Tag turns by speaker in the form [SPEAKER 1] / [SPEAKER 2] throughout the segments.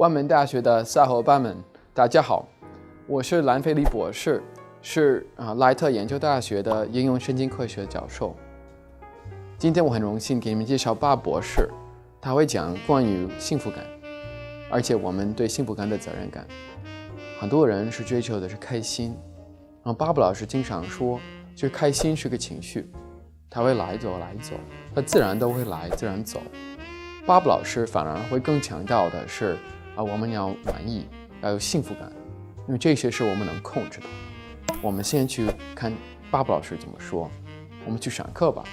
[SPEAKER 1] 万门大学的小伙伴们，大家好，我是兰菲利博士，是莱特研究大学的应用神经科学教授。今天我很荣幸给你们介绍巴博士，他会讲关于幸福感，而且我们对幸福感的责任感。很多人是追求的是开心，巴博老师经常说，就是开心是个情绪，它会来走，它自然都会来，自然走。巴博老师反而会更强调的是我们要满意，要有幸福感，因为这些是我们能控制的。我们先去看巴博老师怎么说，我们去上课吧。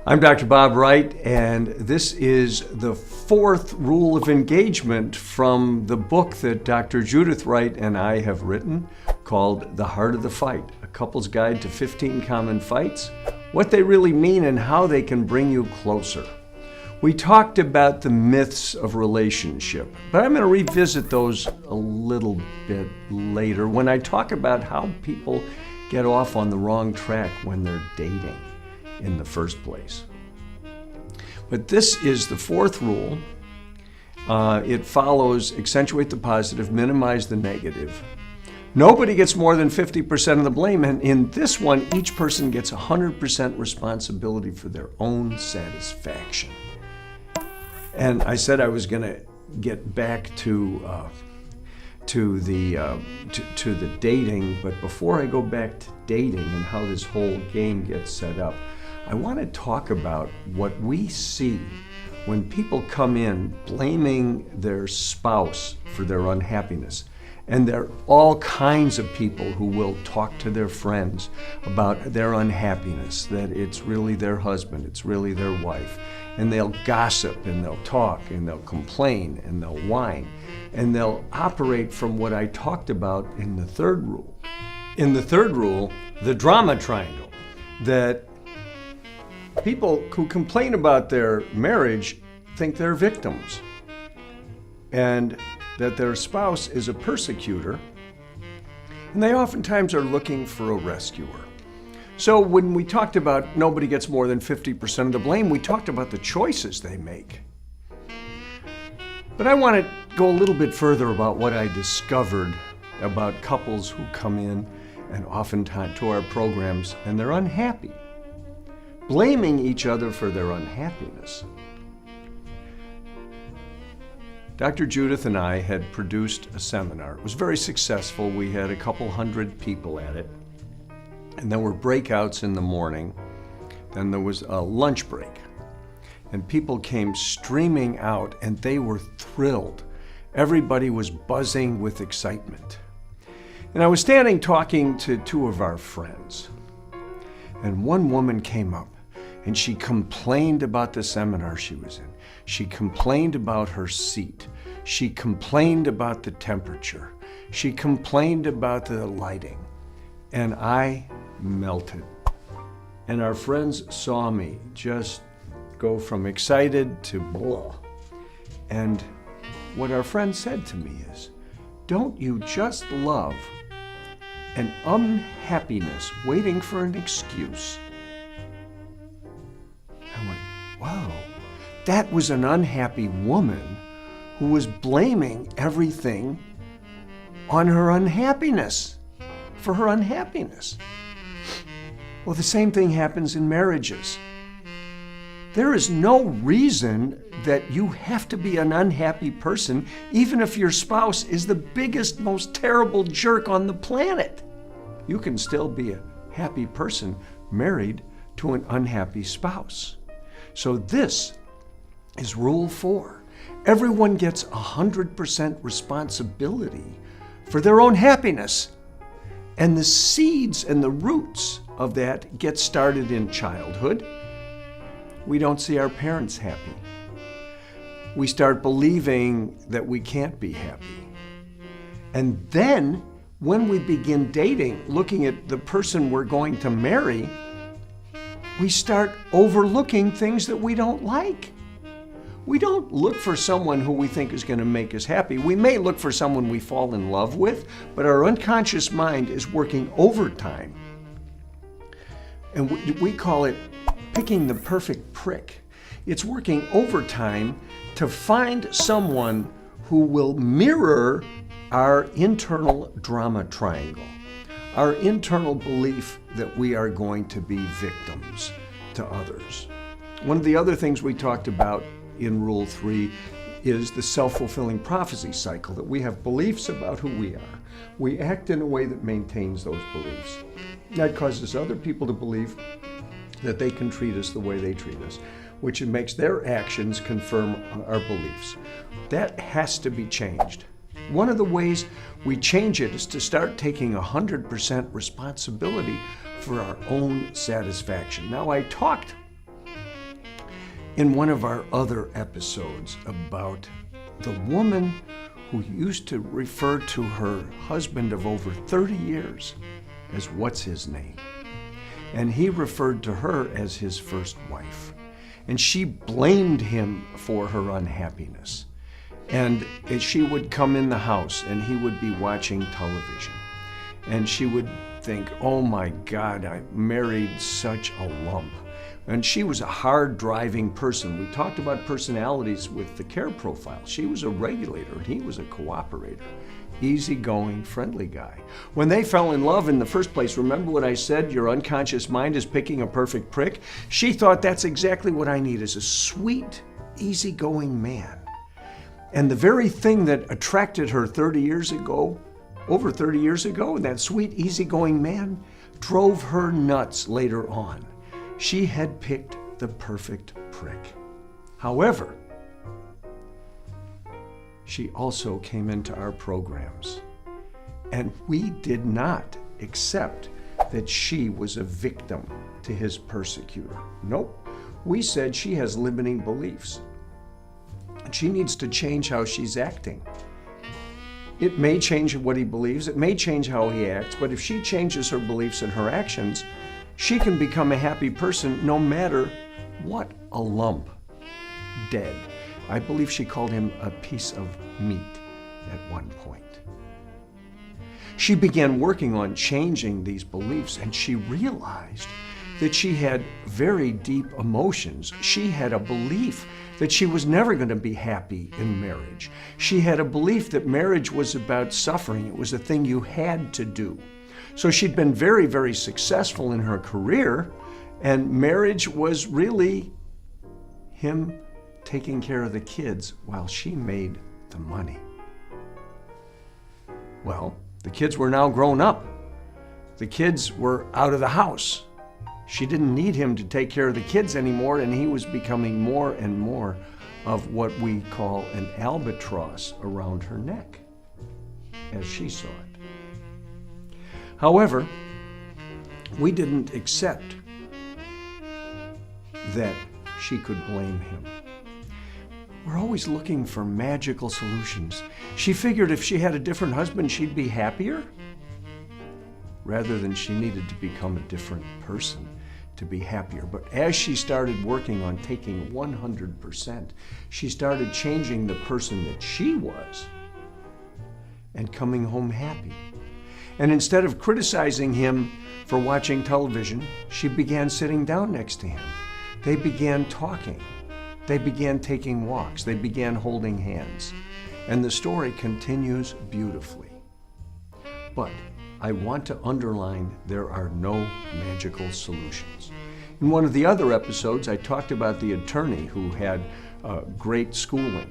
[SPEAKER 2] I'm Dr. Bob Wright, and this is the fourth rule of engagement from the book that Dr. Judith Wright and I have written called The Heart of the Fight, A Couple's Guide to 15 Common Fights, what they really mean and how they can bring you closer. We talked about the myths of relationship, but I'm going to revisit those a little bit later when I talk about how people get off on the wrong track when they're dating in the first place. But this is the fourth rule. It follows accentuate the positive, minimize the negative. Nobody gets more than 50% of the blame, and in this one, each person gets 100% responsibility for their own satisfaction. And I said I was going to get back to the dating, but before I go back to dating and how this whole game gets set up, I want to talk about what we see when people come in blaming their spouse for their unhappiness. And there are all kinds of people who will talk to their friends about their unhappiness, that it's really their husband, it's really their wife. And they'll gossip and they'll talk and they'll complain and they'll whine. And they'll operate from what I talked about in the third rule. In the third rule, the drama triangle, that people who complain about their marriage think they're victims and that their spouse is a persecutor, and they oftentimes are looking for a rescuer. So when we talked about nobody gets more than 50% of the blame, we talked about the choices they make. But I want to go a little bit further about what I discovered about couples who come in and oftentimes to our programs and they're unhappy, blaming each other for their unhappiness. Dr. Judith and I had produced a seminar. It was very successful. We had a couple hundred people at it. And there were breakouts in the morning. Then there was a lunch break. And people came streaming out and they were thrilled. Everybody was buzzing with excitement. And I was standing talking to two of our friends. And one woman came up and she complained about the seminar she was in. She complained about her seat. She complained about the temperature. She complained about the lighting. And I melted. And our friends saw me just go from excited to blah. And what our friend said to me is, don't you just love an unhappiness waiting for an excuse? I went, wow, that was an unhappy woman who was blaming everything on her unhappiness, for her unhappiness. Well, the same thing happens in marriages. There is no reason that you have to be an unhappy person, even if your spouse is the biggest, most terrible jerk on the planet. You can still be a happy person married to an unhappy spouse. So this is rule 4. Everyone gets 100% responsibility for their own happiness. And the seeds and the roots of that get started in childhood. We don't see our parents happy. We start believing that we can't be happy. And then when we begin dating, looking at the person we're going to marry, we start overlooking things that we don't like. We don't look for someone who we think is going to make us happy. We may look for someone we fall in love with, but our unconscious mind is working overtime. And we call it picking the perfect prick. It's working overtime to find someone who will mirror our internal drama triangle, our internal belief that we are going to be victims to others. One of the other things we talked about in Rule 3 is the self-fulfilling prophecy cycle, that we have beliefs about who we are. We act in a way that maintains those beliefs. That causes other people to believe that they can treat us the way they treat us, which makes their actions confirm our beliefs. That has to be changed. One of the ways we change it is to start taking 100% responsibility for our own satisfaction. Now, I talked in one of our other episodes about the woman who used to refer to her husband of over 30 years as what's his name. And he referred to her as his first wife. And she blamed him for her unhappiness. And she would come in the house and he would be watching television. And she would think, oh my God, I married such a lump. And she was a hard driving person. We talked about personalities with the care profile. She was a regulator and he was a cooperator. Easygoing, friendly guy. When they fell in love in the first place, remember what I said, your unconscious mind is picking a perfect prick? She thought that's exactly what I need, is a sweet, easygoing man. And the very thing that attracted her over 30 years ago, and that sweet, easygoing man, drove her nuts later on. She had picked the perfect prick. However, she also came into our programs, and we did not accept that she was a victim to his persecutor. Nope. We said she has limiting beliefs. She needs to change how she's acting. It may change what he believes, it may change how he acts, but if she changes her beliefs and her actions, she can become a happy person no matter what a lump. Dead. I believe she called him a piece of meat at one point. She began working on changing these beliefs, and she realized that she had very deep emotions. She had a belief that she was never going to be happy in marriage. She had a belief that marriage was about suffering. It was a thing you had to do. So she'd been very, very successful in her career, and marriage was really him taking care of the kids while she made the money. Well, the kids were now grown up. The kids were out of the house. She didn't need him to take care of the kids anymore, and he was becoming more and more of what we call an albatross around her neck, as she saw it. However, we didn't accept that she could blame him. We're always looking for magical solutions. She figured if she had a different husband, she'd be happier, rather than she needed to become a different person to be happier. But as she started working on taking 100%, she started changing the person that she was and coming home happy. And instead of criticizing him for watching television, she began sitting down next to him. They began talking. They began taking walks. They began holding hands. And the story continues beautifully. But I want to underline there are no magical solutions. In one of the other episodes, I talked about the attorney who had great schooling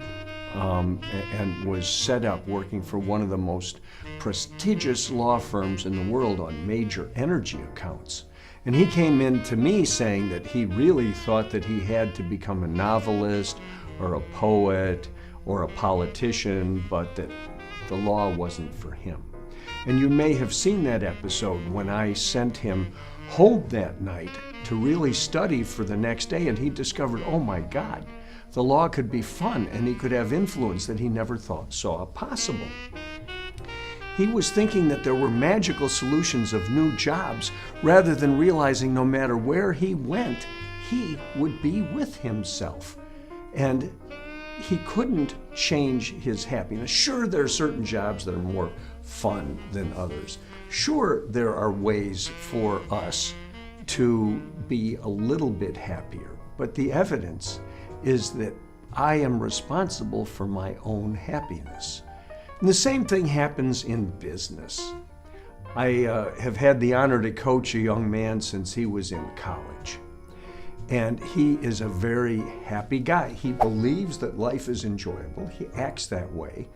[SPEAKER 2] and was set up working for one of the most prestigious law firms in the world on major energy accounts. And he came in to me saying that he really thought that he had to become a novelist or a poet or a politician, but that the law wasn't for him. And you may have seen that episode when I sent him home that night to really study for the next day, and he discovered, oh my God, the law could be fun and he could have influence that he never saw possible. He was thinking that there were magical solutions of new jobs rather than realizing no matter where he went, he would be with himself. And he couldn't change his happiness. Sure, there are certain jobs that are more fun than others. Sure, there are ways for us to be a little bit happier, but the evidence is that I am responsible for my own happiness. And the same thing happens in business. I have had the honor to coach a young man since he was in college. And he is a very happy guy. He believes that life is enjoyable. He acts that way.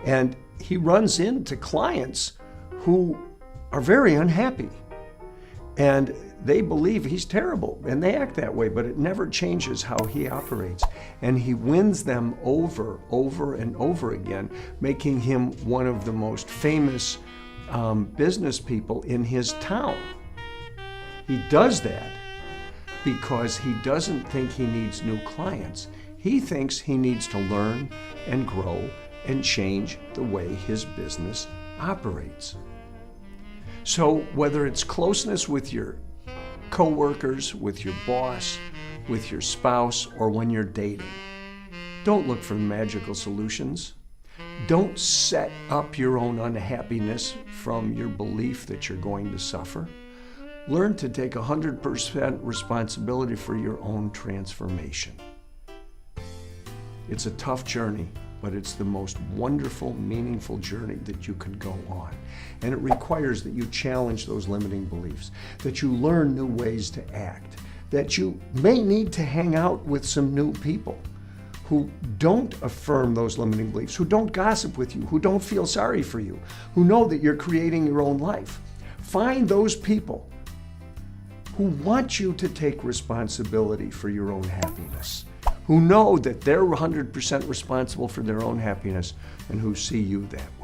[SPEAKER 2] And he runs into clients who are very unhappy. And they believe he's terrible, and they act that way, but it never changes how he operates. And he wins them over and over again, making him one of the most famous business people in his town. He does that because he doesn't think he needs new clients. He thinks he needs to learn and grow and change the way his business operates. So whether it's closeness with your coworkers, with your boss, with your spouse, or when you're dating, don't look for magical solutions. Don't set up your own unhappiness from your belief that you're going to suffer. Learn to take 100% responsibility for your own transformation. It's a tough journey, but it's the most wonderful, meaningful journey that you can go on. And it requires that you challenge those limiting beliefs, that you learn new ways to act, that you may need to hang out with some new people who don't affirm those limiting beliefs, who don't gossip with you, who don't feel sorry for you, who know that you're creating your own life. Find those people who want you to take responsibility for your own happiness, who know that they're 100% responsible for their own happiness, and who see you that way.